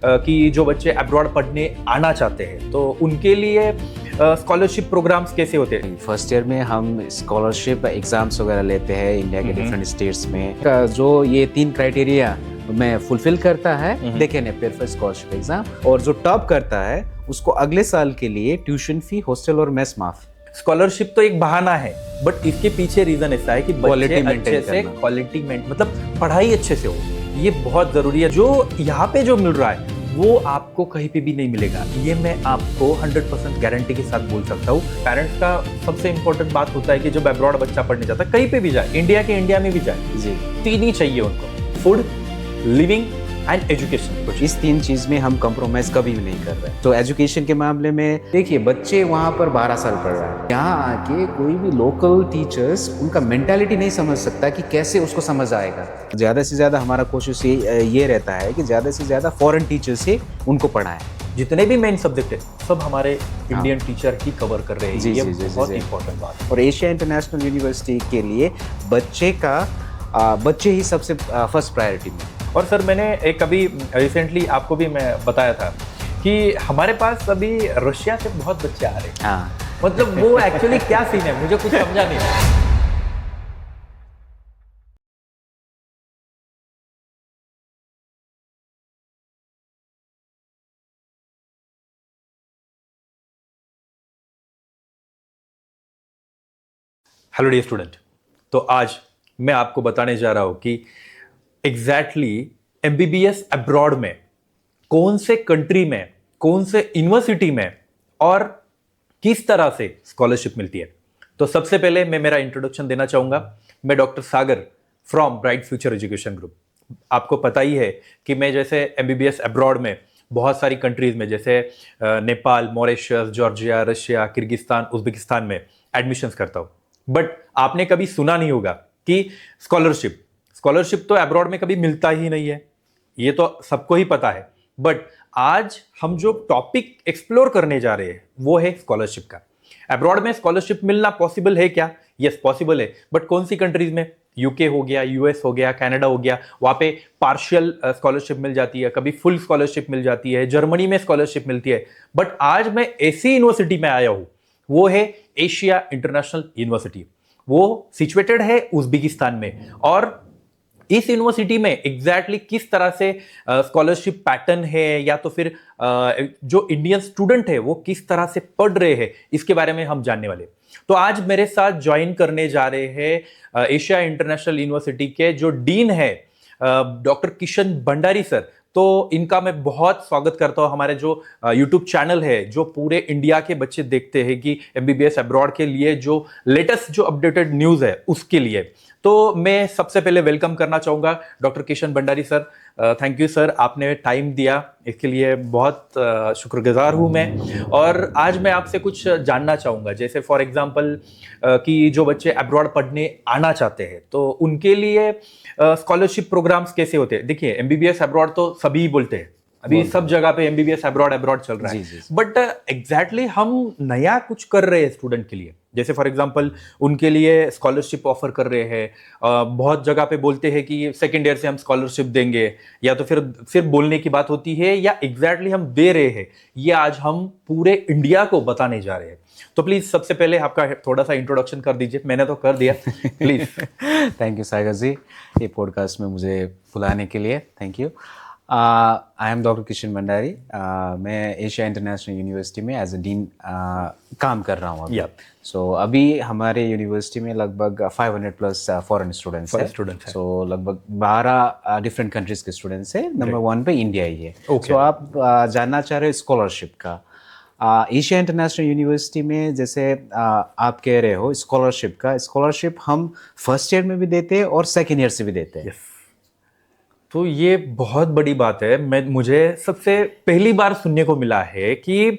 कि जो बच्चे अब्रॉड पढ़ने आना चाहते हैं तो उनके लिए स्कॉलरशिप प्रोग्राम्स कैसे होते हैं? फर्स्ट ईयर में हम स्कॉलरशिप एग्जाम्स वगैरह लेते हैं इंडिया के डिफरेंट स्टेट्स में। जो ये 3 क्राइटेरिया में फुलफिल करता है they can appear for scholarship exam, और जो टॉप करता है उसको अगले साल के लिए ट्यूशन फी, हॉस्टल और मेस माफ। स्कॉलरशिप तो एक बहाना है, बट इसके पीछे रीजन ऐसा है कि बच्चे अच्छे से क्वालिटी मतलब पढ़ाई अच्छे से हो, ये बहुत जरूरी है। जो यहाँ पे जो मिल रहा है वो आपको कहीं पे भी नहीं मिलेगा, ये मैं आपको 100% गारंटी के साथ बोल सकता हूँ। पेरेंट्स का सबसे इंपॉर्टेंट बात होता है कि जब अब्रॉड बच्चा पढ़ने जाता है, कहीं पे भी जाए, इंडिया के इंडिया में भी जाए जी, 3 ही चाहिए उनको, फूड, लिविंग एंड एजुकेशन। इस 3 चीज में हम कॉम्प्रोमाइज कभी भी नहीं कर रहे। तो एजुकेशन के मामले में देखिए, बच्चे वहाँ पर 12 साल पढ़ रहे हैं, यहाँ आके कोई भी लोकल टीचर्स उनका मेंटालिटी नहीं समझ सकता कि कैसे उसको समझ आएगा। ज्यादा से ज्यादा हमारा कोशिश ये रहता है कि ज्यादा से ज्यादा फॉरेन टीचर से उनको पढ़ाएं। जितने भी मेन सब्जेक्ट है सब हमारे इंडियन टीचर ही कवर कर रहे हैं, ये बहुत इंपॉर्टेंट बात है। और एशिया इंटरनेशनल यूनिवर्सिटी के लिए बच्चे ही सबसे फर्स्ट प्रायोरिटी में। और सर मैंने एक अभी रिसेंटली आपको भी मैं बताया था कि हमारे पास अभी रशिया से बहुत बच्चे आ रहे हैं। हाँ। मतलब वो एक्चुअली क्या सीन है मुझे कुछ समझा नहीं। हेलो डियर स्टूडेंट, तो आज मैं आपको बताने जा रहा हूं कि एग्जैक्टली एमबीबीएस अब्रॉड में कौन से कंट्री में, कौन से यूनिवर्सिटी में और किस तरह से स्कॉलरशिप मिलती है। तो सबसे पहले मैं मेरा इंट्रोडक्शन देना चाहूंगा। मैं doctor Sagar from bright future education group. आपको पता ही है कि मैं जैसे एमबीबीएस अब्रॉड में बहुत सारी कंट्रीज में जैसे Nepal, Mauritius, Georgia, Russia, Kyrgyzstan, Uzbekistan में एडमिशंस करता हूं। बट आपने कभी सुना नहीं होगा कि स्कॉलरशिप तो अब्रॉड में कभी मिलता ही नहीं है, ये तो सबको ही पता है। बट आज हम जो टॉपिक एक्सप्लोर करने जा रहे हैं वो है स्कॉलरशिप का। अब्रॉड में स्कॉलरशिप मिलना पॉसिबल है क्या? यस पॉसिबल है, बट कौन सी कंट्रीज में? यूके हो गया, यूएस हो गया, कनाडा हो गया, वहां पे पार्शियल स्कॉलरशिप मिल जाती है, कभी फुल स्कॉलरशिप मिल जाती है, जर्मनी में स्कॉलरशिप मिलती है। बट आज मैं ऐसी यूनिवर्सिटी में आया हूं, वो है एशिया इंटरनेशनल यूनिवर्सिटी। वो सिचुएटेड है उज्बेकिस्तान में। और इस यूनिवर्सिटी में एग्जैक्टली किस तरह से स्कॉलरशिप पैटर्न है या तो फिर जो इंडियन स्टूडेंट है वो किस तरह से पढ़ रहे हैं, इसके बारे में हम जानने वाले। तो आज मेरे साथ ज्वाइन करने जा रहे हैं एशिया इंटरनेशनल यूनिवर्सिटी के जो डीन है डॉक्टर किशन भंडारी सर। तो इनका मैं बहुत स्वागत करता हूं हमारे जो यूट्यूब चैनल है, जो पूरे इंडिया के बच्चे देखते हैं कि एमबीबीएस अब्रॉड के लिए जो लेटेस्ट जो अपडेटेड न्यूज़ है उसके लिए। तो मैं सबसे पहले वेलकम करना चाहूँगा doctor Kishan Bhandari sir. Thank you sir, आपने टाइम दिया, इसके लिए बहुत शुक्रगुजार हूँ मैं। और आज मैं आपसे कुछ जानना चाहूँगा, जैसे फॉर एग्जांपल कि जो बच्चे अब्रॉड पढ़ने आना चाहते हैं तो उनके लिए स्कॉलरशिप प्रोग्राम्स कैसे होते हैं। देखिए एमबीबीएस अब्रॉड तो सभी बोलते हैं, अभी सब जगह पे एमबीबीएस अब्रॉड चल रहा है, बट एग्जैक्टली हम नया कुछ कर रहे हैं स्टूडेंट के लिए। जैसे फॉर एग्जांपल उनके लिए स्कॉलरशिप ऑफर कर रहे हैं, बहुत जगह पे बोलते हैं कि सेकेंड ईयर से हम स्कॉलरशिप देंगे, या तो फिर सिर्फ बोलने की बात होती है या एग्जैक्टली हम दे रहे हैं, ये आज हम पूरे इंडिया को बताने जा रहे हैं। तो प्लीज सबसे पहले आपका थोड़ा सा इंट्रोडक्शन कर दीजिए। मैंने तो कर दिया, प्लीज। थैंक यू सागर जी, ये पॉडकास्ट में मुझे बुलाने के लिए thank you. I am doctor Kishan Bhandari. मैं एशिया इंटरनेशनल यूनिवर्सिटी में एज ए डीन काम कर रहा हूँ अभी। सो अभी हमारे यूनिवर्सिटी में लगभग 500 प्लस फॉरेन स्टूडेंट्स हैं। सो लगभग 12 डिफरेंट कंट्रीज के स्टूडेंट्स हैं। नंबर 1 पे इंडिया ही है। सो आप जानना चाह रहे हो स्कॉलरशिप का। एशिया इंटरनेशनल यूनिवर्सिटी में जैसे आप कह रहे हो स्कॉलरशिप हम फर्स्ट ईयर में भी देते हैं और सेकेंड ईयर से भी देते हैं। तो ये बहुत बड़ी बात है। मुझे सबसे पहली बार सुनने को मिला है कि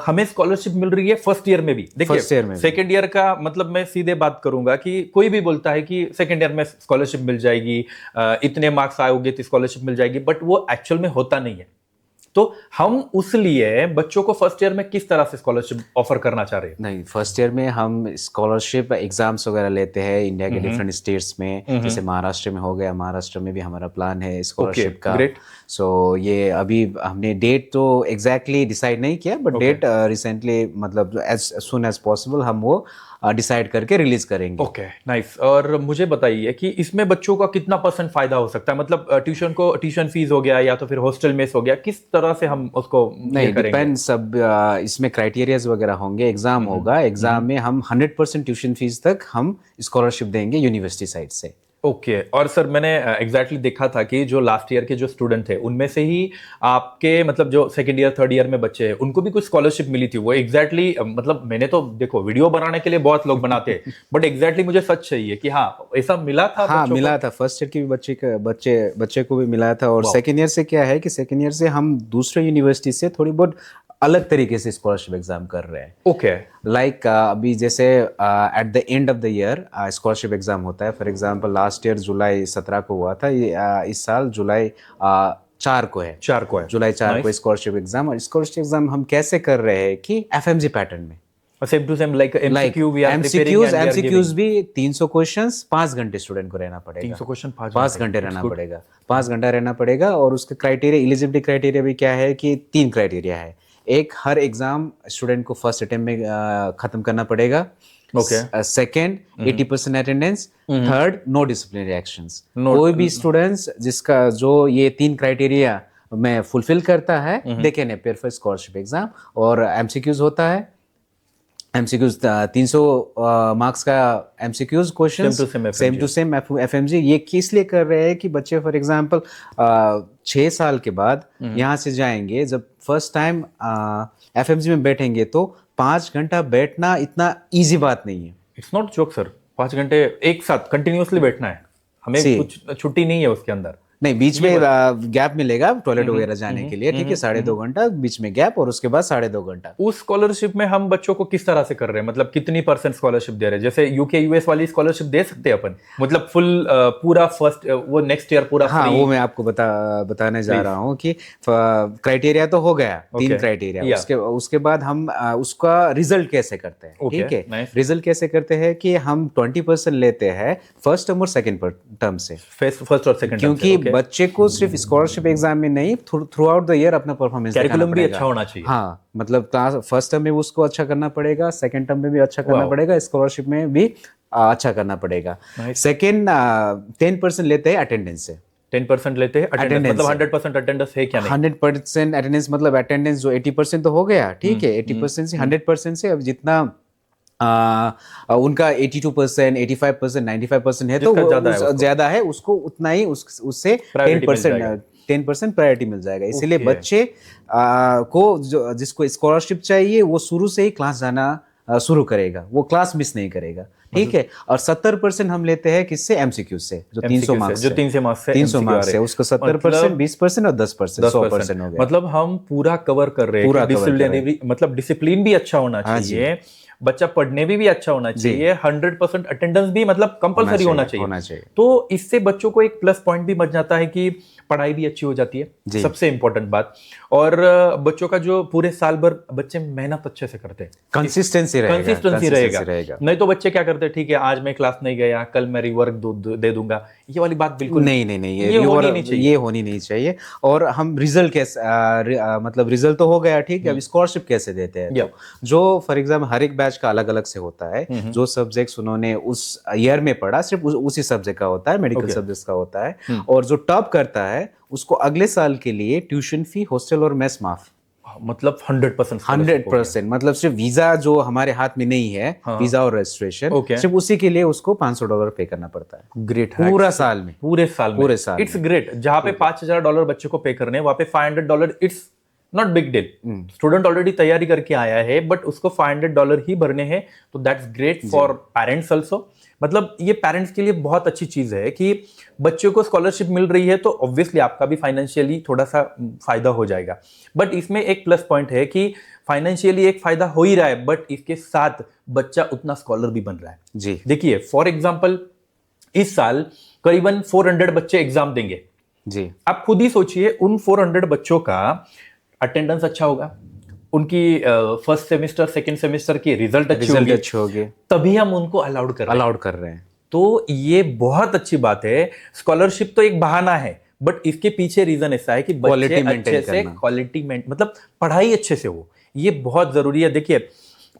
हमें स्कॉलरशिप मिल रही है फर्स्ट ईयर में भी। देखिए सेकेंड ईयर का मतलब मैं सीधे बात करूंगा कि कोई भी बोलता है कि सेकेंड ईयर में स्कॉलरशिप मिल जाएगी, इतने मार्क्स आओगे तो स्कॉलरशिप मिल जाएगी, बट वो एक्चुअल में होता नहीं है। तो हम उस लिए बच्चों को फर्स्ट ईयर में किस तरह से स्कॉलरशिप ऑफर करना चाह रहे हैं? नहीं, फर्स्ट ईयर में हम स्कॉलरशिप एग्जाम्स वगैरह लेते हैं इंडिया के डिफरेंट स्टेट्स में। जैसे महाराष्ट्र में हो गया, महाराष्ट्र में भी हमारा प्लान है स्कॉलरशिप का। सो ये अभी हमने डेट तो एग्जैक्टली डिसाइड नहीं किया, बट डेट रिसेंटली मतलब एज सुन एज पॉसिबल हम वो डिसाइड करके रिलीज करेंगे। Okay, nice. और मुझे बताइए कि इसमें बच्चों का कितना परसेंट फायदा हो सकता है, मतलब ट्यूशन फीस हो गया या तो फिर हॉस्टल मेस हो गया, किस तरह से हम उसको नहीं, डिपेंड सब इसमें क्राइटेरियाज वगैरह होंगे, एग्जाम होगा, एग्जाम में हम 100% ट्यूशन फीस तक हम स्कॉलरशिप देंगे यूनिवर्सिटी साइड से। ओके। और सर मैंने एग्जैक्टली देखा था कि जो लास्ट ईयर के जो स्टूडेंट थे उनमें से ही आपके मतलब जो सेकंड ईयर थर्ड ईयर में बच्चे हैं उनको भी कुछ स्कॉलरशिप मिली थी। वो एग्जैक्टली मतलब मैंने तो देखो वीडियो बनाने के लिए बहुत लोग बनाते हैं बट एग्जैक्टली मुझे सच चाहिए कि हाँ ऐसा मिला था। हाँ मिला था, फर्स्ट ईयर की भी बच्चे को भी मिला था। और सेकेंड ईयर से क्या है कि सेकेंड ईयर से हम दूसरे यूनिवर्सिटी से थोड़ी बहुत अलग तरीके से स्कॉलरशिप एग्जाम कर रहे हैं। ओके। लाइक अभी जैसे at the end of the year scholarship exam होता है। फॉर एग्जांपल लास्ट ईयर जुलाई 17 को हुआ था, ये इस साल जुलाई 4 को है। 4 को है, जुलाई 4 को स्कॉलरशिप एग्जाम। और स्कॉलरशिप एग्जाम हम कैसे कर रहे हैं कि एफएमजी पैटर्न में, same to same like MCQ we are MCQs भी 300 क्वेश्चंस 5 घंटे स्टूडेंट को रहना पड़ेगा। 300 क्वेश्चन 5 घंटे रहना पड़ेगा, 5 घंटा रहना पड़ेगा। और उसका क्राइटेरिया, एलिजिबिलिटी क्राइटेरिया भी क्या है कि 3 क्राइटेरिया है। एक, हर एग्जाम स्टूडेंट को फर्स्ट अटेम्प्ट में खत्म करना पड़ेगा। Second, 80% attendance. Third, no disciplinary actions. कोई भी स्टूडेंट्स जिसका जो ये 3 क्राइटेरिया में फुलफिल करता है they can appear for scholarship exam. और एमसीक्यूज होता है, एमसीक्यूज 300 मार्क्स का MCQs question, same to same FMG. ये किस लिए कर रहे हैं कि बच्चे फॉर एग्जांपल 6 साल के बाद यहाँ से जाएंगे, जब फर्स्ट टाइम एफएमजी में बैठेंगे तो 5 घंटा बैठना इतना इजी बात नहीं है। इट्स नॉट जोक सर, 5 घंटे एक साथ कंटिन्यूअसली बैठना है हमें, कुछ छुट्टी नहीं है उसके अंदर। नहीं, बीच में गैप मिलेगा टॉयलेट वगैरह जाने के लिए, ठीक है, 2.5 घंटा बीच में गैप और उसके बाद 2.5 घंटा। उस स्कॉलरशिप में हम बच्चों को किस तरह से कर रहे हैं, मतलब कितनी % स्कॉलरशिप दे रहे हैं? जैसे यूके यूएस वाली स्कॉलरशिप दे सकते हैं अपन, मतलब फुल पूरा फर्स्ट वो नेक्स्ट ईयर पूरा? हाँ, वो मैं आपको बताने जा रहा हूँ कि क्राइटेरिया तो हो गया, 3 क्राइटेरिया। उसके बाद हम उसका रिजल्ट कैसे करते हैं, ठीक है। रिजल्ट कैसे करते हैं कि हम 20% लेते हैं फर्स्ट टर्म और सेकेंड टर्म से, फर्स्ट और सेकेंड, क्योंकि बच्चे को सिर्फ स्कॉलरशिप एग्जाम में नहीं, थ्रू आउट द ईयर अपना परफॉर्मेंस कैरिकुलम भी अच्छा होना चाहिए। हाँ, मतलब क्लास फर्स्ट टर्म में उसको अच्छा करना पड़ेगा, सेकंड टर्म में भी अच्छा करना पड़ेगा, स्कॉलरशिप में भी अच्छा करना पड़ेगा। सेकंड 10% लेते हैं अटेंडेंस से। 10% लेते हैं अटेंडेंस, मतलब 100% अटेंडेंस है क्या? नहीं, 100% अटेंडेंस मतलब अटेंडेंस जो 80% तो हो गया, ठीक है। 80% से 100% से अब जितना उनका 82%, 85%, 95% है तो ज्यादा है, उसको उतना ही उससे 10% प्रायोरिटी मिल जाएगा। इसीलिए बच्चे को जिसको स्कॉलरशिप चाहिए वो शुरू से ही क्लास जाना शुरू करेगा, वो क्लास मिस नहीं करेगा, ठीक है। और 70% हम लेते हैं किससे? एमसीक्यू से, जो 300 मार्क्स जो 300 मार्क्स है उसको 70%, 20% और 10%, 100% हो गया। मतलब हम पूरा कवर कर रहे हैं। मतलब डिसिप्लिन भी अच्छा होना चाहिए, बच्चा पढ़ने में भी अच्छा होना चाहिए, 100% अटेंडेंस भी मतलब कंपलसरी होना चाहिए। तो इससे बच्चों को एक प्लस पॉइंट भी बच जाता है कि पढ़ाई भी अच्छी हो जाती है, सबसे इंपॉर्टेंट बात। और बच्चों का जो पूरे साल भर बच्चे मेहनत अच्छे से करते हैं, कंसिस्टेंसी रहेगा। नहीं तो बच्चे क्या करते हैं, ठीक है आज मैं क्लास नहीं गया, कल मैं रिवर्क दे दूंगा, ये वाली बात बिल्कुल नहीं, ये होनी नहीं चाहिए। और हम रिजल्ट कैसे मतलब रिजल्ट तो हो गया, ठीक है, अब स्कॉलरशिप कैसे देते हैं? तो जो फॉर एग्जाम्पल हर एक बैच का अलग अलग से होता है, जो सब्जेक्ट्स उन्होंने उस ईयर में पढ़ा सिर्फ उसी सब्जेक्ट का होता है, मेडिकल सब्जेक्ट्स का होता है। और जो टॉप करता है उसको अगले साल के लिए ट्यूशन फी, हॉस्टल और मेस माफ, मतलब 100%। मतलब सिर्फ वीजा जो हमारे हाथ में नहीं है, वीजा और रजिस्ट्रेशन, सिर्फ उसी के लिए उसको $500 पे करना पड़ता है। ग्रेट, पूरे साल में इट्स ग्रेट। जहां पे $5,000 बच्चे को पे करने हैं वहां पे $500, it's not big deal. Student already तैयारी करके आया है बट उसको $500 ही भरने हैं, तो that's great for parents also. मतलब ये पेरेंट्स के लिए बहुत अच्छी चीज है कि बच्चों को स्कॉलरशिप मिल रही है, तो ऑब्वियसली आपका भी फाइनेंशियली थोड़ा सा फायदा हो जाएगा। बट इसमें एक प्लस पॉइंट है कि फाइनेंशियली एक फायदा हो ही रहा है, बट इसके साथ बच्चा उतना स्कॉलर भी बन रहा है जी। देखिए फॉर एग्जाम्पल इस साल करीबन 400 बच्चे एग्जाम देंगे जी। आप खुद ही सोचिए, उन 400 बच्चों का अटेंडेंस अच्छा होगा, उनकी फर्स्ट सेमेस्टर सेकंड सेमेस्टर की रिजल्ट अच्छी होगी, तभी हम उनको अलाउड कर रहे हैं। तो ये बहुत अच्छी बात है। स्कॉलरशिप तो एक बहाना है, बट इसके पीछे रीजन ऐसा है कि Quality बच्चे maintain अच्छे से करना। मतलब पढ़ाई अच्छे से हो, ये बहुत जरूरी है। देखिए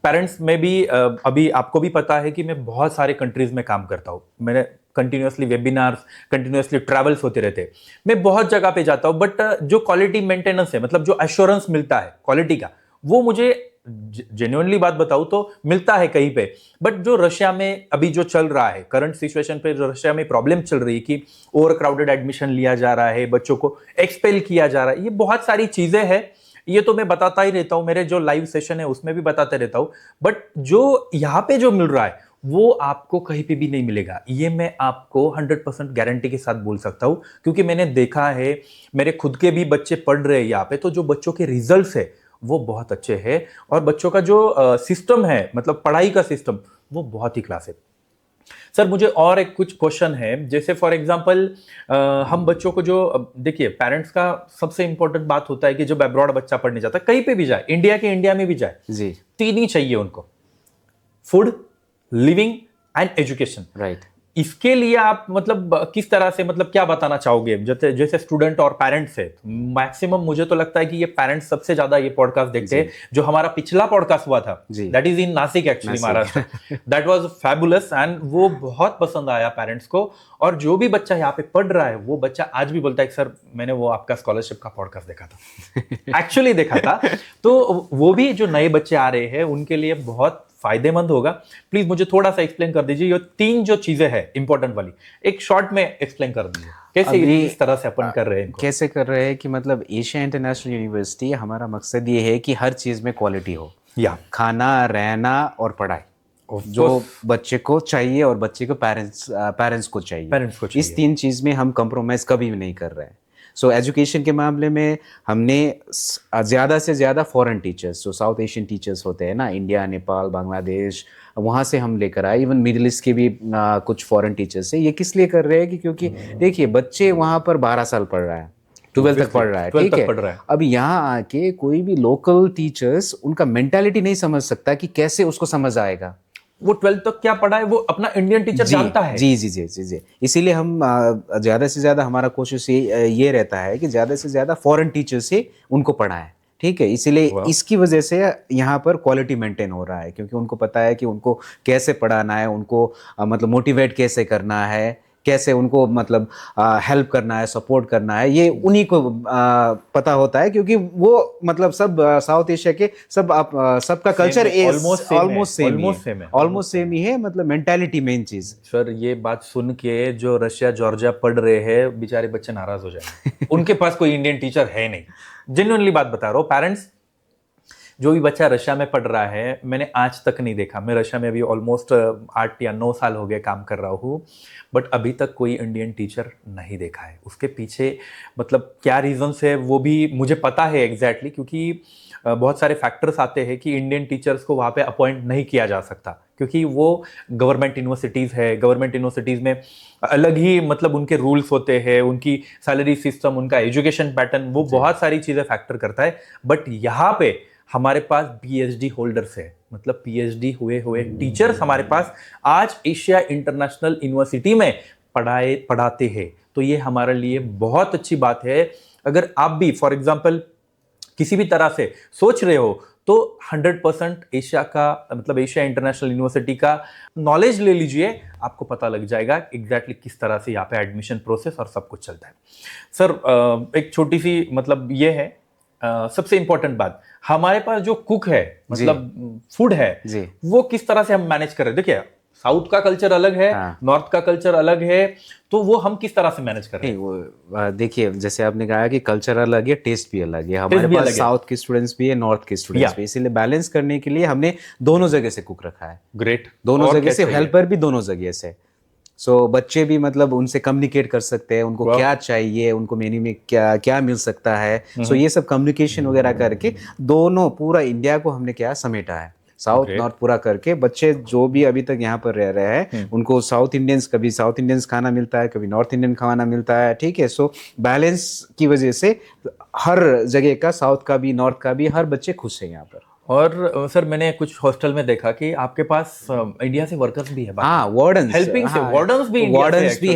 पेरेंट्स में भी अभी आपको भी पता है कि मैं बहुत सारे कंट्रीज में काम करता हूँ, मैंने कंटिन्यूसली वेबिनार्स, कंटिन्यूसली ट्रैवल्स होते रहते हैं, मैं बहुत जगह पे जाता हूँ, बट जो क्वालिटी मेंटेनेंस है, मतलब जो एश्योरेंस मिलता है क्वालिटी का, वो मुझे जेन्युइनली बात बताऊं तो मिलता है कहीं पे। बट जो रशिया में अभी जो चल रहा है करंट सिचुएशन पे, जो रशिया में प्रॉब्लम चल रही है कि ओवर क्राउडेड एडमिशन लिया जा रहा है, बच्चों को एक्सपेल किया जा रहा है, ये बहुत सारी चीजें हैं, ये तो मैं बताता ही रहता हूं, मेरे जो लाइव सेशन है उसमें भी बताते रहता हूं। बट जो यहाँ पे जो मिल रहा है वो आपको कहीं पे भी नहीं मिलेगा, ये मैं आपको 100% गारंटी के साथ बोल सकता हूं, क्योंकि मैंने देखा है, मेरे खुद के भी बच्चे पढ़ रहे हैं यहाँ पे, तो जो बच्चों के रिजल्ट्स है वो बहुत अच्छे हैं, और बच्चों का जो सिस्टम है, मतलब पढ़ाई का सिस्टम, वो बहुत ही क्लास है। सर मुझे और एक कुछ क्वेश्चन है, जैसे फॉर एग्जांपल हम बच्चों को जो देखिए पेरेंट्स का सबसे इंपॉर्टेंट बात होता है कि जब अब्रॉड बच्चा पढ़ने जाता है, कहीं पे भी जाए, इंडिया में भी जाए, जी, तीन ही चाहिए उनको, food, living and education. Right. इसके लिए आप मतलब किस तरह से, मतलब क्या बताना चाहोगे, जैसे जैसे स्टूडेंट और पेरेंट्स है, मैक्सिमम मुझे तो लगता है कि ये पेरेंट्स सबसे ज्यादा ये पॉडकास्ट देखते हैं। जो हमारा पिछला पॉडकास्ट हुआ था, जी। That is in Nashik actually, Maharashtra, that was fabulous, and वो बहुत पसंद आया पेरेंट्स को। और जो भी बच्चा यहाँ पे पढ़ रहा है, वो बच्चा आज भी बोलता है कि सर मैंने वो आपका स्कॉलरशिप का पॉडकास्ट देखा था, एक्चुअली देखा था। तो वो भी जो नए बच्चे आ रहे हैं उनके लिए बहुत फायदेमंद होगा। प्लीज मुझे थोड़ा सा एक्सप्लेन कर दीजिए, ये तीन जो चीजें हैं इंपॉर्टेंट वाली, एक शॉर्ट में एक्सप्लेन कर दीजिए, कैसे इस तरह से अपन कर रहे हैं इनको? कैसे कर रहे हैं कि मतलब एशिया इंटरनेशनल यूनिवर्सिटी, हमारा मकसद ये है कि हर चीज़ में क्वालिटी हो, या खाना, रहना और पढ़ाई, जो बच्चे को चाहिए और बच्चे को पेरेंट्स को चाहिए, इस तीन चीज़ में हम कंप्रोमाइज़ कभी भी नहीं कर रहे हैं। सो एजुकेशन के मामले में हमने ज़्यादा से ज़्यादा फॉरेन टीचर्स, जो साउथ एशियन टीचर्स होते हैं ना, इंडिया, नेपाल, बांग्लादेश, वहाँ से हम लेकर आए। इवन मिडिल ईस्ट के भी कुछ फॉरेन टीचर्स हैं। ये किस लिए कर रहे हैं कि क्योंकि देखिए बच्चे वहाँ पर 12 साल पढ़ रहा है, 12 तक पढ़ रहा है, ठीक है। अब यहाँ आके कोई भी लोकल टीचर्स उनका मेंटालिटी नहीं समझ सकता कि कैसे उसको समझ आएगा। वो 12th तक क्या पढ़ा है वो अपना इंडियन टीचर जानता है। जी जी जी जी जी। इसीलिए हम ज़्यादा से ज़्यादा हमारा कोशिश ये रहता है कि ज़्यादा से ज़्यादा फॉरेन टीचर से उनको पढ़ाएं, ठीक है। इसीलिए इसकी वजह से यहाँ पर क्वालिटी मेंटेन हो रहा है, क्योंकि उनको पता है कि उनको कैसे पढ़ाना है, उनको मतलब मोटिवेट कैसे करना है, कैसे उनको मतलब हेल्प करना है, सपोर्ट करना है, ये उन्हीं को पता होता है, क्योंकि वो मतलब सब साउथ एशिया के सबका कल्चर ऑलमोस्ट सेम ही है, मतलब मेंटालिटी मेन चीज। सर ये बात सुन के जो रशिया जॉर्जिया पढ़ रहे हैं बेचारे बच्चे नाराज हो जाएंगे, उनके पास कोई इंडियन टीचर है नहीं, जेन्युइनली बात बता रहा हूँ। पेरेंट्स, जो भी बच्चा रशिया में पढ़ रहा है, मैंने आज तक नहीं देखा, मैं रशिया में अभी ऑलमोस्ट 8 या 9 साल हो गए काम कर रहा हूँ, बट अभी तक कोई इंडियन टीचर नहीं देखा है। उसके पीछे मतलब क्या रीजंस है वो भी मुझे पता है एग्जैक्टली, क्योंकि बहुत सारे फैक्टर्स आते हैं कि इंडियन टीचर्स को वहाँ पे अपॉइंट नहीं किया जा सकता, क्योंकि वो गवर्नमेंट यूनिवर्सिटीज़ है, गवर्नमेंट यूनिवर्सिटीज़ में अलग ही मतलब उनके रूल्स होते हैं, उनकी सैलरी सिस्टम, उनका एजुकेशन पैटर्न, वो बहुत सारी चीज़ें फैक्टर करता है। बट यहाँ पे हमारे पास पीएचडी होल्डर्स है, मतलब पीएचडी हुए हुए टीचर्स हमारे पास आज एशिया इंटरनेशनल यूनिवर्सिटी में पढ़ाते हैं, तो ये हमारे लिए बहुत अच्छी बात है। अगर आप भी फॉर एग्जांपल किसी भी तरह से सोच रहे हो तो 100% एशिया का मतलब एशिया इंटरनेशनल यूनिवर्सिटी का नॉलेज ले लीजिए, आपको पता लग जाएगा एग्जैक्टली किस तरह से यहाँ पे एडमिशन प्रोसेस और सब कुछ चलता है। सर एक छोटी सी मतलब ये है सबसे इंपॉर्टेंट बात, हमारे पास जो कुक है मतलब फूड है वो किस तरह से हम मैनेज कर रहे हैं। देखिए साउथ का कल्चर अलग है, नॉर्थ का कल्चर अलग है, तो वो हम किस तरह से मैनेज कर रहे हैं? वो देखिए जैसे आपने कहा कि कल्चर अलग है, टेस्ट भी अलग है, हमारे पास साउथ के स्टूडेंट्स भी है, नॉर्थ के स्टूडेंट्स भी, इसीलिए बैलेंस करने के लिए हमने दोनों जगह से कुक रखा है। ग्रेट। दोनों जगह से, हेल्पर भी दोनों जगह से, सो बच्चे भी मतलब उनसे कम्युनिकेट कर सकते हैं, उनको क्या चाहिए, उनको मेन्यू में क्या क्या मिल सकता है, सो ये सब कम्युनिकेशन वगैरह करके दोनों पूरा इंडिया को हमने क्या समेटा है, साउथ नॉर्थ पूरा करके। बच्चे जो भी अभी तक यहाँ पर रह रहे हैं उनको कभी साउथ इंडियंस खाना मिलता है, कभी नॉर्थ इंडियन खाना मिलता है, ठीक है। सो बैलेंस की वजह से हर जगह का, साउथ का भी नॉर्थ का भी, हर बच्चे खुश हैं यहाँ पर। और सर मैंने कुछ हॉस्टल में देखा कि आपके पास इंडिया से वर्कर्स भी है। हाँ, वार्डन्स हेल्पिंग से, वार्डन्स भी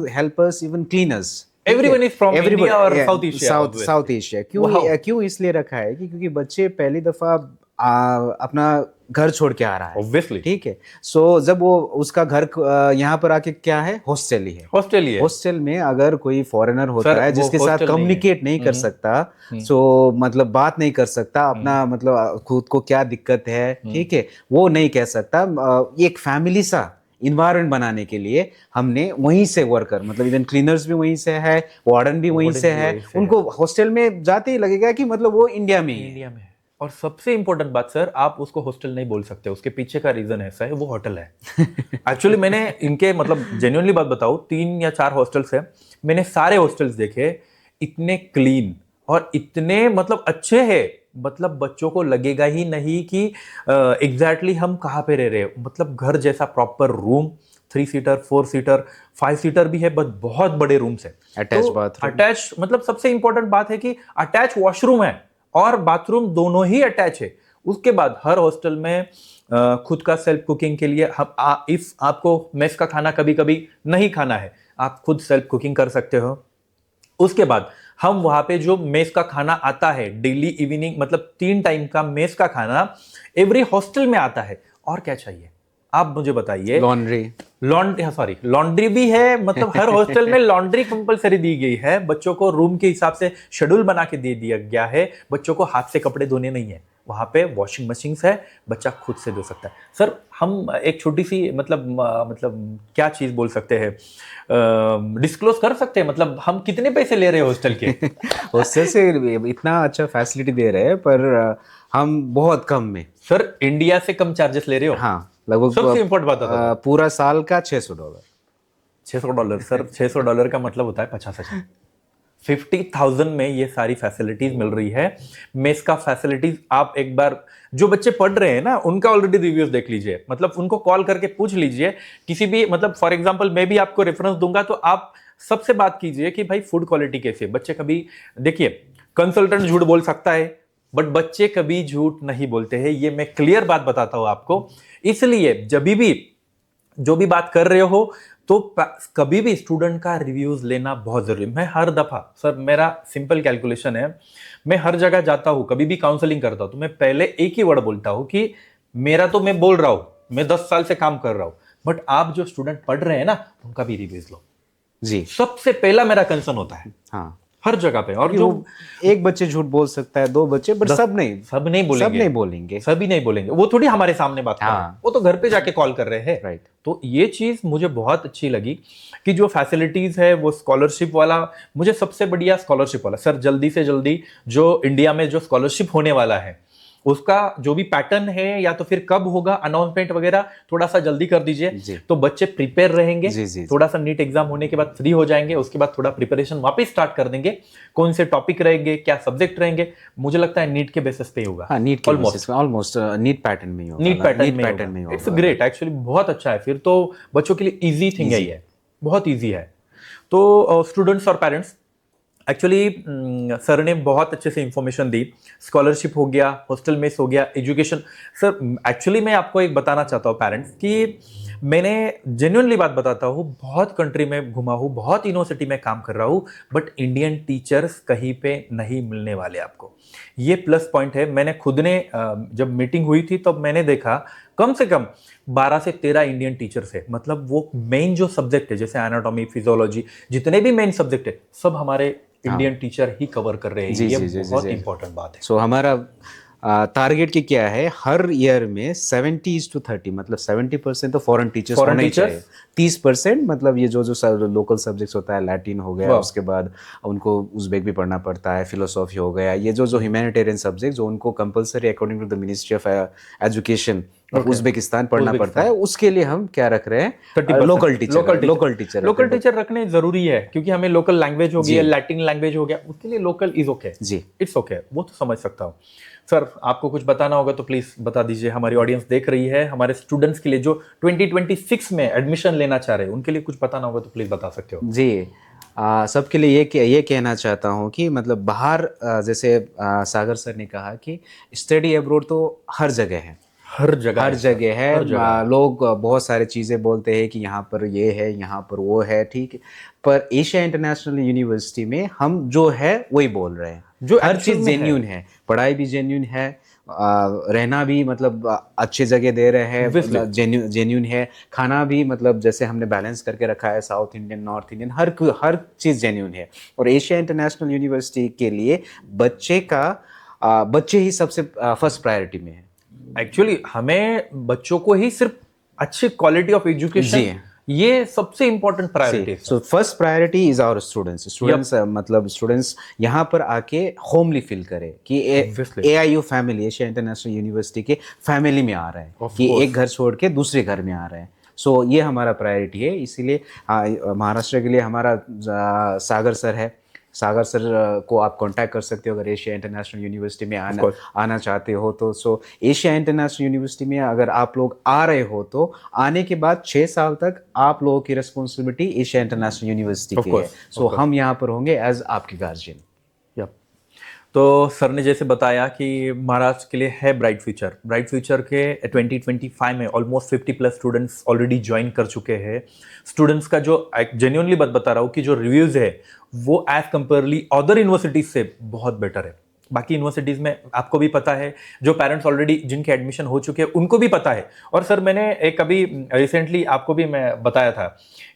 helpers, even cleaners, everyone is from India और साउथ एशिया। साउथ एशिया क्यों इसलिए रखा है कि क्योंकि बच्चे पहली दफा अपना घर छोड़ के आ रहा है, ऑब्वियसली, ठीक है। सो जब वो उसका घर यहाँ पर आके क्या है, हॉस्टल ही है। हॉस्टल में अगर कोई फॉरेनर होता है जिसके साथ कम्युनिकेट नहीं कर सकता, सो मतलब बात नहीं कर सकता, अपना मतलब खुद को क्या दिक्कत है, ठीक है, वो नहीं कह सकता। एक फैमिली सा इन्वायरमेंट बनाने के लिए हमने वहीं से वर्कर, मतलब इवन क्लीनर्स भी वहीं से है, वार्डन भी वहीं से है, उनको हॉस्टल में जाते ही लगेगा कि मतलब वो इंडिया में है। और सबसे इंपॉर्टेंट बात सर, आप उसको हॉस्टल नहीं बोल सकते, उसके पीछे का रीजन ऐसा है, वो होटल है। एक्चुअली मैंने इनके मतलब जेन्युइनली बात बताऊं, 3 या 4 हॉस्टल्स हैं, मैंने सारे हॉस्टल्स देखे, इतने क्लीन और इतने मतलब अच्छे हैं, मतलब बच्चों को लगेगा ही नहीं कि एग्जैक्टली हम कहाँ पे रह रहे हैं। मतलब घर जैसा proper room, 3 seater, 4 seater, 5 seater भी है, बट बहुत बड़े रूम्स है, अटैच बाथरूम, अटैच, मतलब सबसे इंपॉर्टेंट बात है कि अटैच वॉशरूम है और बाथरूम दोनों ही अटैच है। उसके बाद हर हॉस्टल में खुद का सेल्फ कुकिंग के लिए हम इफ आपको मेस का खाना कभी कभी नहीं खाना है, आप खुद सेल्फ कुकिंग कर सकते हो। उसके बाद हम वहां पे जो मेस का खाना आता है डेली इवनिंग, मतलब 3 टाइम का मेस का खाना एवरी हॉस्टल में आता है। और क्या चाहिए आप मुझे बताइए। लॉन्ड्री भी है, मतलब हर हॉस्टल में लॉन्ड्री कंपलसरी दी गई है, बच्चों को रूम के हिसाब से शेड्यूल बना के दे दिया गया है, बच्चों को हाथ से कपड़े धोने नहीं है, वहां पे वॉशिंग मशीन्स है, बच्चा खुद से धो सकता है। सर हम एक छोटी सी मतलब क्या चीज बोल सकते हैं, डिस्क्लोज कर सकते हैं, मतलब हम कितने पैसे ले रहे हैं हॉस्टल के? हॉस्टल से इतना अच्छा फैसिलिटी दे रहे हैं, पर हम बहुत कम में। सर इंडिया से कम चार्जेस ले रहे हो? हाँ, लगभग सबसे इंपॉर्टेंट बात, पूरा साल का $600। $600 सर, $600 का मतलब होता है 50,000। 50,000 में ये सारी फैसिलिटीज मिल रही है। मेस का फैसिलिटीज आप एक बार, जो बच्चे पढ़ रहे हैं ना, उनका ऑलरेडी रिव्यूज देख लीजिए, मतलब उनको कॉल करके पूछ लीजिए किसी भी, मतलब फॉर एग्जांपल मैं भी आपको रेफरेंस दूंगा, तो आप सबसे बात कीजिए कि भाई फूड क्वालिटी कैसी है। बच्चे कभी, देखिए कंसल्टेंट झूठ बोल सकता है, बट बच्चे कभी झूठ नहीं बोलते हैं, ये मैं क्लियर बात बताता हूं आपको। इसलिए जब भी जो भी बात कर रहे हो, तो कभी भी स्टूडेंट का रिव्यूज लेना बहुत जरूरी है। मैं हर दफा, सर मेरा सिंपल कैलकुलेशन है, मैं हर जगह जाता हूं, कभी भी काउंसलिंग करता हूं, तो मैं पहले एक ही वर्ड बोलता हूं कि मेरा तो मैं बोल रहा हूं, मैं 10 साल से काम कर रहा हूं, बट आप जो स्टूडेंट पढ़ रहे हैं ना, उनका भी रिव्यूज लो जी। सबसे पहला मेरा कंसर्न होता है। हाँ, हर जगह पे। और जो एक बच्चे झूठ बोल सकता है, 2 बच्चे, बट सब नहीं बोलेंगे, सभी नहीं बोलेंगे, वो थोड़ी हमारे सामने बात कर रहे हैं, वो तो घर पे जाके कॉल कर रहे हैं। राइट। तो ये चीज मुझे बहुत अच्छी लगी कि जो फैसिलिटीज है वो स्कॉलरशिप वाला, मुझे सबसे बढ़िया स्कॉलरशिप वाला। सर जल्दी से जल्दी जो इंडिया में जो स्कॉलरशिप होने वाला है, उसका जो भी पैटर्न है या तो फिर कब होगा अनाउंसमेंट वगैरह, थोड़ा सा जल्दी कर दीजिए, तो बच्चे प्रिपेयर रहेंगे। थोड़ा सा नीट एग्जाम होने के बाद फ्री हो जाएंगे, उसके बाद थोड़ा प्रिपरेशन वापस स्टार्ट कर देंगे। कौन से टॉपिक रहेंगे, क्या सब्जेक्ट रहेंगे, मुझे लगता है नीट के बेसिस पे होगा। ऑलमोस्ट नीट पैटर्न में होगा। नीट पैटर्न में इट्स ग्रेट, एक्चुअली बहुत अच्छा है। फिर तो बच्चों के लिए इजी थिंग है, ये बहुत इजी है। तो स्टूडेंट्स और पेरेंट्स, एक्चुअली सर ने बहुत अच्छे से इंफॉर्मेशन दी। स्कॉलरशिप हो गया, हॉस्टल मेस हो गया, एजुकेशन। सर एक्चुअली मैं आपको एक बताना चाहता हूँ पेरेंट्स, कि मैंने जेन्युइनली बात बताता हूँ, बहुत कंट्री में घुमा हूँ, बहुत यूनिवर्सिटी में काम कर रहा हूँ, बट इंडियन टीचर्स कहीं पे नहीं मिलने वाले आपको। ये प्लस पॉइंट है। मैंने खुद ने जब मीटिंग हुई थी तब मैंने देखा कम से कम 12 से 13 इंडियन टीचर्स है, मतलब वो मेन जो सब्जेक्ट है, जैसे एनाटॉमी, फिजियोलॉजी, जितने भी मेन सब्जेक्ट है, सब हमारे इंडियन टीचर ही कवर कर रहे हैं। ये बहुत इंपॉर्टेंट बात है। सो हमारा टारगेट की क्या है, हर ईयर में 70:30, मतलब 70% तो फॉरेन टीचर्स होने चाहिए, 30% मतलब ये जो लोकल सब्जेक्ट्स होता है, लैटिन हो गया, उसके बाद उनको उज़्बेक भी पढ़ना पड़ता है, फिलोसॉफी हो गया, ये जो ह्यूमैनिटेरियन सब्जेक्ट जो उनको compulsory according to the ministry of education Uzbekistan पढ़ना पड़ता है, उसके लिए हम क्या रख रहे हैं, लोकल टीचर रखने जरूरी है, क्योंकि हमें लोकल लैंग्वेज हो गया, लैटिन लैंग्वेज हो गया, उसके लिए लोकल इज ओके जी, इट्स ओके, वो तो समझ सकता हूँ। सर आपको कुछ बताना होगा तो प्लीज बता दीजिए, हमारी ऑडियंस देख रही है, हमारे स्टूडेंट्स के लिए जो 2026 में एडमिशन लेना चाह रहे हैं, उनके लिए कुछ बताना होगा तो प्लीज बता सकते हो जी। सबके लिए ये कहना चाहता हूँ कि मतलब बाहर, जैसे सागर सर ने कहा कि स्टडी अब्रॉड तो हर जगह है, हर जगह हर है, जगह है। हर जगह। लोग बहुत सारी चीज़ें बोलते हैं कि यहाँ पर ये है, यहाँ पर वो है, ठीक है। पर एशिया इंटरनेशनल यूनिवर्सिटी में हम जो है वही बोल रहे हैं। जो हर एक्चुअल चीज़ में है। जेन्यून है, पढ़ाई भी जेन्यून है, रहना भी मतलब अच्छे जगह दे रहे हैं, Obviously. जेन्यून है। खाना भी मतलब जैसे हमने बैलेंस करके रखा है, साउथ इंडियन, नॉर्थ इंडियन, हर चीज़ जेन्यून है। और एशिया इंटरनेशनल यूनिवर्सिटी के लिए बच्चे ही सबसे फर्स्ट प्रायोरिटी में है। एक्चुअली हमें बच्चों को ही सिर्फ अच्छी क्वालिटी ऑफ एजुकेशन, जी। ये सबसे इंपॉर्टेंट प्रायोरिटी है so sir. First priority is our students मतलब स्टूडेंट्स यहाँ पर आके होमली फील करे कि Obviously. AIU family, Asia international university के फैमिली में आ रहा है, Of कि course. एक घर छोड़ के दूसरे घर में आ रहा है। सो ये हमारा प्रायोरिटी है। इसीलिए महाराष्ट्र के लिए हमारा सागर सर है। सागर सर को आप कांटेक्ट कर सकते हो अगर एशिया इंटरनेशनल यूनिवर्सिटी में आना चाहते हो तो। सो एशिया इंटरनेशनल यूनिवर्सिटी में अगर आप लोग आ रहे हो तो आने के बाद 6 साल तक आप लोगों की रिस्पॉन्सिबिलिटी एशिया इंटरनेशनल यूनिवर्सिटी की है। सो हम यहाँ पर होंगे एज आपके गार्जियन। Yep. तो सर ने जैसे बताया कि महाराष्ट्र के लिए है ब्राइट फ्यूचर के 2025 में ऑलमोस्ट 50+ स्टूडेंट्स ऑलरेडी ज्वाइन कर चुके हैं। स्टूडेंट्स का जो जेन्युइनली बात बता रहा हूँ कि जो रिव्यूज है वो एज कंपेयरली अदर यूनिवर्सिटीज से बहुत बेटर है। बाकी यूनिवर्सिटीज में आपको भी पता है, जो पेरेंट्स ऑलरेडी जिनके एडमिशन हो चुके हैं उनको भी पता है। और सर मैंने एक अभी रिसेंटली आपको भी मैं बताया था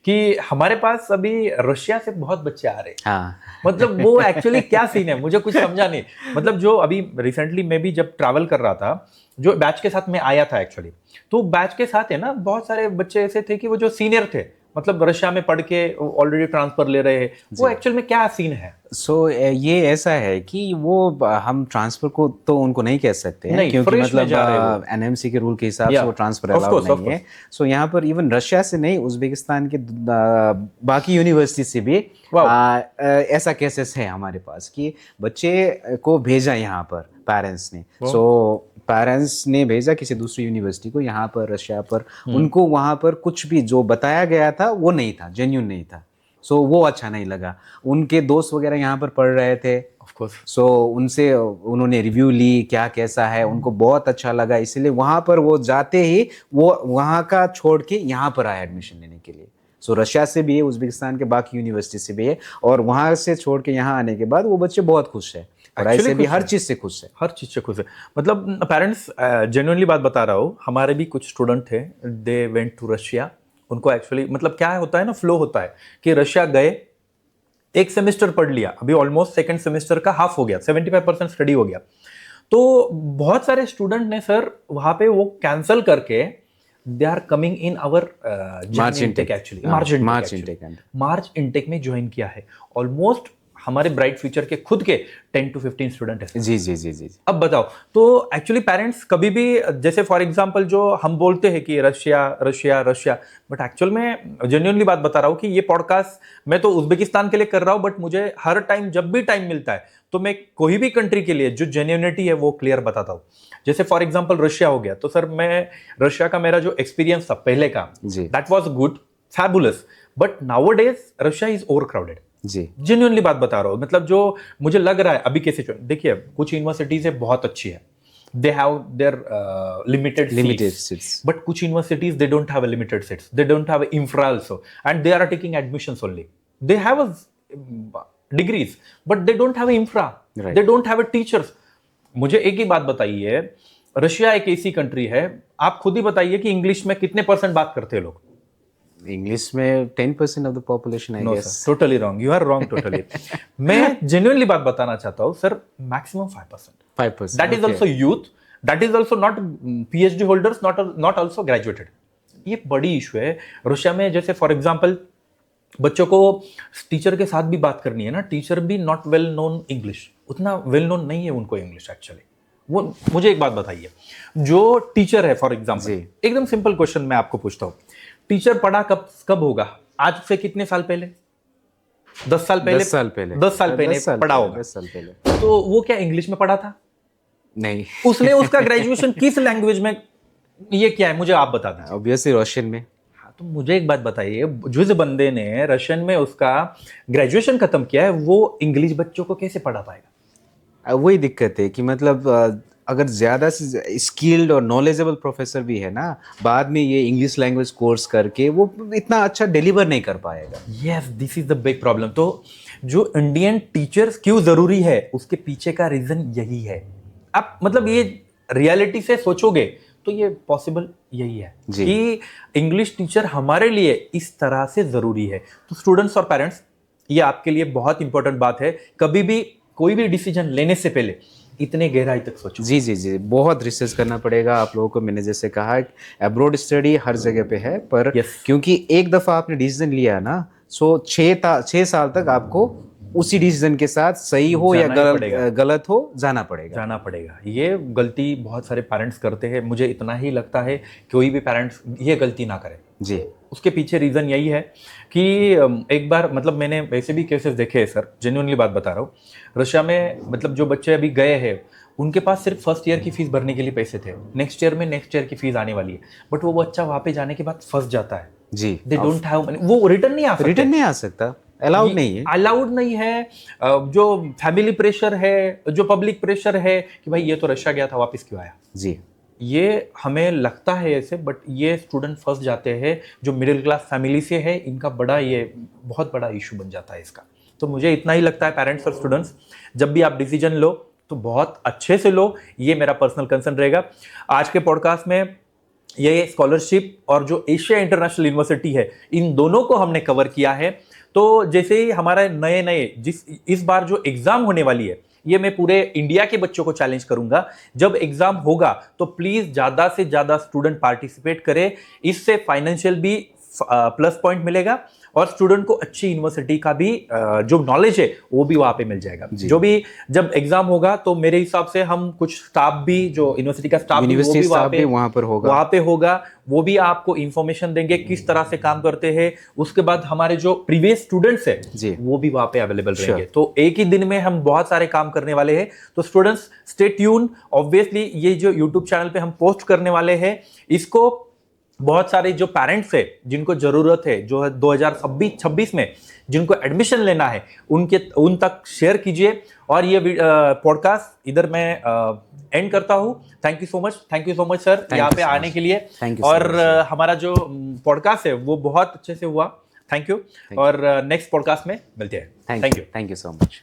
कि हमारे पास अभी रशिया से बहुत बच्चे आ रहे हैं। हाँ। मतलब वो एक्चुअली क्या सीन है मुझे कुछ समझा नहीं। मतलब जो अभी रिसेंटली मैं भी जब ट्रैवल कर रहा था, जो बैच के साथ में आया था एक्चुअली, तो बैच के साथ है ना बहुत सारे बच्चे ऐसे थे कि वो जो सीनियर थे, मतलब रशिया में पढ़ के ऑलरेडी ट्रांसफर ले रहे हैं। वो एक्चुअल में क्या सीन है? सो ये ऐसा है कि वो हम ट्रांसफर को तो उनको नहीं कह सकते हैं, नहीं, क्योंकि fresh में जा रहे मतलब NMC के रूल के हिसाब से वो ट्रांसफर of अलाउड course. नहीं है। सो यहाँ पर इवन रशिया से नहीं, उज्बेकिस्तान के बाकी यूनिवर्सिटी से भी Wow. ऐसा केसेस है हमारे पास कि बच्चे को भेजा यहाँ पर पेरेंट्स ने। सो पेरेंट्स ने भेजा किसी दूसरी यूनिवर्सिटी को यहाँ पर रशिया पर, उनको वहाँ पर कुछ भी जो बताया गया था वो नहीं था, जेन्यून नहीं था। सो वो अच्छा नहीं लगा। उनके दोस्त वगैरह यहाँ पर पढ़ रहे थे, ऑफ कोर्स। सो उनसे उन्होंने रिव्यू ली क्या कैसा है, उनको बहुत अच्छा लगा, इसलिए वहाँ पर वो जाते ही वो वहाँ का छोड़ के यहाँ पर आए एडमिशन लेने के लिए। सो रशिया से भी है, उज्बेकिस्तान के बाकी यूनिवर्सिटी से भी है, और वहाँ से छोड़ के यहाँ आने के बाद वो बच्चे बहुत खुश है, पढ़ाई से भी, हर चीज़ से खुश है। हर चीज़ से खुश है। मतलब पेरेंट्स, जेन्युइनली बात बता रहा हूँ, हमारे भी कुछ स्टूडेंट थे, दे वेंट टू रशिया। उनको एक्चुअली मतलब क्या होता है ना, फ्लो होता है कि रशिया गए, एक सेमेस्टर पढ़ लिया, अभी ऑलमोस्ट सेकंड सेमेस्टर का हाफ हो गया, 75% स्टडी हो गया। तो बहुत सारे स्टूडेंट ने सर वहाँ पे वो कैंसिल करके they are coming in our March intake, actually March intake में ज्वाइन किया है। ऑलमोस्ट हमारे ब्राइट फ्यूचर के खुद के 10 to 15 स्टूडेंट है। जी जी जी जी। अब बताओ, तो एक्चुअली पेरेंट्स कभी भी, जैसे फॉर एग्जांपल जो हम बोलते हैं कि Russia Russia Russia, but actual में जेन्युइनली बात बता रहा हूँ कि ये पॉडकास्ट मैं तो उज्बेकिस्तान के लिए कर रहा हूँ, बट मुझे हर टाइम जब भी टाइम मिलता है तो मैं कोई भी कंट्री के लिए जो जेन्युइनिटी है वो क्लियर बताता हूँ। जैसे फॉर एग्जाम्पल रशिया हो गया, तो सर मैं रशिया का मेरा जो एक्सपीरियंस था पहले का, that was good, fabulous, but nowadays Russia is over crowded. जी, जेन्युइनली बात बता रहा हूँ। मतलब जो मुझे लग रहा है अभी के सिचुएशन, देखिए कुछ यूनिवर्सिटीज है बहुत अच्छी है, they have their limited seats, but कुछ universities they don't have limited seats, they don't have infra also, and they are taking admissions only, they have degrees but they don't have infra, they don't have teachers. मुझे एक ही बात बताइए, Russia एक ऐसी country है, आप खुद ही बताइए कि इंग्लिश में कितने % बात करते हैं लोग? इंग्लिश में 10% of the population, I guess. Totally wrong, you are wrong totally. मैं जेन्युइनली बात बताना चाहता हूँ sir, maximum 5%। That is also youth, that is also not PhD holders, not also graduated. ये बड़ी इशू है रशिया में। जैसे फॉर एग्जाम्पल बच्चों को टीचर के साथ भी बात करनी है ना, टीचर भी नॉट वेल नोन इंग्लिश, उतना वेल नोन नहीं है उनको इंग्लिश एक्चुअली। वो मुझे एक बात बताइए, जो टीचर है फॉर एग्जाम्पल, एकदम सिंपल क्वेश्चन मैं आपको पूछता हूँ, टीचर पढ़ा कब होगा? आज से कितने साल पहले? 10 साल पहले? 10 साल पहले पढ़ा होगा। 10 साल पहले। तो वो क्या इंग्लिश में पढ़ा था? नहीं। उसने उसका ग्रेजुएशन किस लैंग्वेज में, ये क्या है मुझे आप बता दीजिए। ऑब्वियसली रशियन में। हाँ, तो मुझे एक बात बताइए, जिस बंदे ने रशियन में उसका ग्रेजुएशन खत्म किया है, वो इंग्लिश बच्चों को कैसे पढ़ा पाएगा? वही दिक्कत है कि मतलब अगर ज़्यादा से स्किल्ड और नॉलेजेबल प्रोफेसर भी है ना, बाद में ये इंग्लिश लैंग्वेज कोर्स करके वो इतना अच्छा डिलीवर नहीं कर पाएगा। Yes, this is the big problem. तो जो इंडियन टीचर्स क्यों जरूरी है, उसके पीछे का रीजन यही है। आप मतलब ये रियलिटी से सोचोगे तो ये पॉसिबल यही है जी। कि इंग्लिश टीचर हमारे लिए इस तरह से जरूरी है। तो स्टूडेंट्स और पेरेंट्स, ये आपके लिए बहुत इंपॉर्टेंट बात है। कभी भी कोई भी डिसीजन लेने से पहले इतने गहराई तक सोचो। जी जी जी, बहुत रिसर्च करना पड़ेगा आप लोगों को। मैंने जैसे कहा, अब्रॉड स्टडी हर जगह पे है, पर Yes. क्योंकि एक दफ़ा आपने डिसीजन लिया ना, सो 6 साल तक आपको उसी डिसीजन के साथ, सही हो या जाना ही पड़ेगा। गलत हो, जाना पड़ेगा। जाना पड़ेगा। ये गलती बहुत सारे पेरेंट्स करते हैं। मुझे इतना ही लगता है कोई भी पेरेंट्स ये गलती ना करे। जी उसके पीछे रीज़न यही है कि एक बार मतलब मैंने ऐसे भी केसेस देखे हैं सर, जेन्युइनली बात बता रहा हूँ। रशिया में मतलब जो बच्चे अभी गए हैं, उनके पास सिर्फ फर्स्ट ईयर की फीस भरने के लिए पैसे थे। नेक्स्ट ईयर में नेक्स्ट ईयर की फीस आने वाली है, बट वो बच्चा वहाँ पे जाने के बाद फंस जाता है। जी, दे डोंट हैव मनी, वो रिटर्न नहीं आ सकते। रिटर्न नहीं आ सकता, अलाउड नहीं है। अलाउड नहीं है। जो फैमिली प्रेशर है, जो पब्लिक प्रेशर है कि भाई ये तो रशिया गया था, वापस क्यों आया। जी ये हमें लगता है ऐसे, बट ये स्टूडेंट फंस जाते हैं जो मिडिल क्लास फैमिली से है। इनका बड़ा ये बहुत बड़ा इशू बन जाता है इसका। तो मुझे इतना ही लगता है, पेरेंट्स और स्टूडेंट्स, जब भी आप डिसीजन लो तो बहुत अच्छे से लो। ये मेरा पर्सनल कंसर्न रहेगा। आज के पॉडकास्ट में ये स्कॉलरशिप और जो एशिया इंटरनेशनल यूनिवर्सिटी है, इन दोनों को हमने कवर किया है। तो जैसे ही हमारा नए इस बार जो एग्जाम होने वाली है, ये मैं पूरे इंडिया के बच्चों को चैलेंज करूंगा। जब एग्जाम होगा तो प्लीज ज्यादा से ज्यादा स्टूडेंट पार्टिसिपेट करें। इससे फाइनेंशियल भी प्लस पॉइंट मिलेगा और स्टूडेंट को अच्छी यूनिवर्सिटी का भी जो नॉलेज है वो भी वहां पे मिल जाएगा। जो भी जब एग्जाम होगा तो मेरे हिसाब से हम कुछ स्टाफ भी, जो यूनिवर्सिटी का स्टाफ भी, वो भी वहां पे होगा। वो भी आपको इंफॉर्मेशन देंगे किस तरह से काम करते हैं। उसके बाद हमारे जो प्रीवियस स्टूडेंट्स है वो भी वहां पे अवेलेबल रहेंगे। तो एक ही दिन में हम बहुत सारे काम करने वाले हैं। तो स्टूडेंट्स, स्टे ट्यून। ऑब्वियसली ये जो यूट्यूब चैनल पे हम पोस्ट करने वाले हैं, इसको बहुत सारे जो पेरेंट्स है जिनको जरूरत है, जो 2026 में जिनको एडमिशन लेना है, उन तक शेयर कीजिए। और ये पॉडकास्ट इधर मैं एंड करता हूं। Thank you so much sir यहाँ पे आने के लिए। और हमारा जो पॉडकास्ट है वो बहुत अच्छे से हुआ। Thank you. और नेक्स्ट पॉडकास्ट में मिलते हैं। Thank you so much.